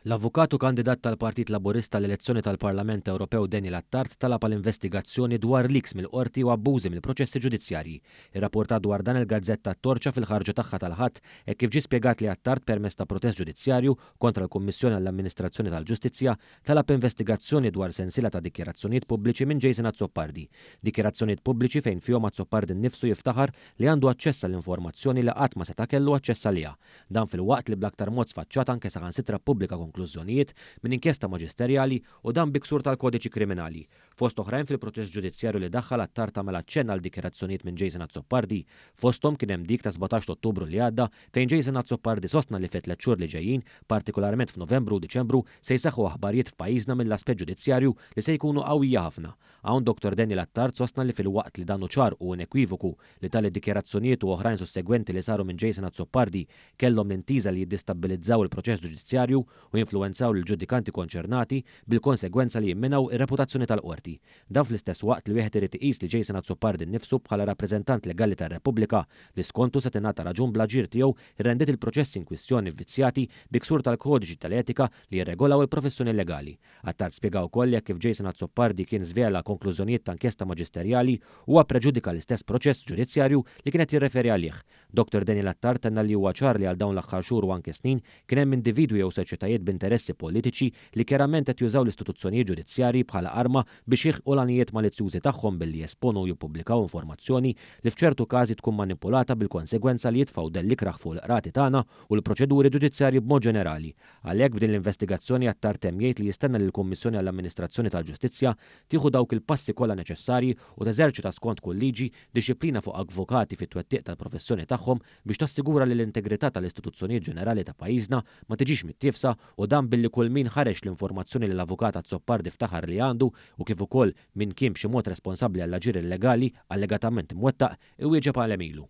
L-avukatu kandidat tal-Partit Laburista l-elezzjoni tal-Parlament Ewropew Daniel Attard talab għal investigazzjoni dwar leaks mill-qorti u abbużi mill-proċessi ġudizzjarji. Ir-rapportat dwar dan il-Gazzetta Torċa fil-ħarġa tagħha tal-ħadd hekk kif ġie spjegat li Attard permezz ta' protest ġudizzjarju kontra l-Kummissjoni għall-Amministrazzjoni tal-Ġustizzja talab investigazzjoni dwar sensiela ta' dikjarazzjonijiet pubbliċi minn Jason Azzopardi. Dikjarazzjonijiet pubbliċi fejn fihom Azzopardi nnifsu jiftaħar li għandu aċċess għall-informazzjoni li qatt ma seta' kellu aċċess għaliha. Dan fil-waqt li bl-aktar mod sfaċċat anke saħansitra pubblika konklużjonijiet minn inkjesta maġisterjali u dan biksur tal-kodiċi kriminali. Fost oħrajn fil-protest ġudizzjarju li daħħal Attard tagħmel aċċenn għal dikjarazzjonijiet minn Jason Azzopardi, fosthom kien hemm dik ta' 17 Ottubru li għadda fejn Jason Azzopardi sostna li fit tliet xhur li ġejjin, partikolarment f'Novembru u Diċembru, se jsaħħu aħbarijiet f'pajjiżna mill-aspett ġudizzjarju li se jkunu qawwija ħafna. Hawn Dr. Daniel Attard sostna li fil-waqt li dan ċar u inekwievoku li tali dikjarazzjonijiet u oħrajn sussegwenti li saru minn Jason Azzopardi kellhom l-intiża li jiddistabilizzaw il-proċess ġudizzjarju u influenzaw l-ġudikanti konċernati bil-konsegwenza li jimminaw ir-reputazzjoni tal-qorti. Dan fl-istess waqt li wieħed irid iqis li Jason Azzopardi nnifsu bħala rappreżentant legali tar-Repubblika li skontu se tingħata raġun bl-aġir tiegħu irrendiet il-proċessi in kwistjoni vvizzjati biksur tal-kodiċi tal-etika li jirregolaw il-professjoni legali. Attard spjegaw ukoll jekk kif Jason Azzopardi kien żvela konklużjonijiet ta' inkjesta maġisterjali huwa preġudika l-istess proċess ġudizzjarju li kienet jirreferi għalih. Dr. Daniel Attard tenna li huwa ċar li għal dawn l-aħħar xhur u anke snin kien hemm individwi jew soċjetajiet b'interessi politiċi li kjerament qed jużaw l-istituzzjonijiet ġudizzjarji bħala arma biex jieħqu l-għanijiet malizzjużi tagħhom billi jesponu u jippubblikaw informazzjoni li f'ċertu każi tkun manipulata bil-konsegwenza li jitfgħu dell-ikraħ fuq il-qrati tagħna u l-proċeduri ġudizzjarji b'mod ġenerali. Għalhekk b'din l-investigazzjoni Attard hemm jgħid li jistenna li l-Kummissjoni għall-Amministrazzjoni tal-Ġustizzja tieħu dawk il-passi kollha neċessarji u teżerċita skont kull liġi dixxilpina fuq avukati fit-twettieq tal-professjoni tagħhom biex tassigura li l-integrità tal-istituzzjonijiet ġenerali ta' pajjiżna ma tiġix mittifsa u dan billi kull min ħareġ l-informazzjoni li l-avukat Azzopardi ftaħar li għandu u kif ukoll min kien b'xi mod responsabbli għall-aġir illegali allegatament imwettaq iwieġeb għal emilu.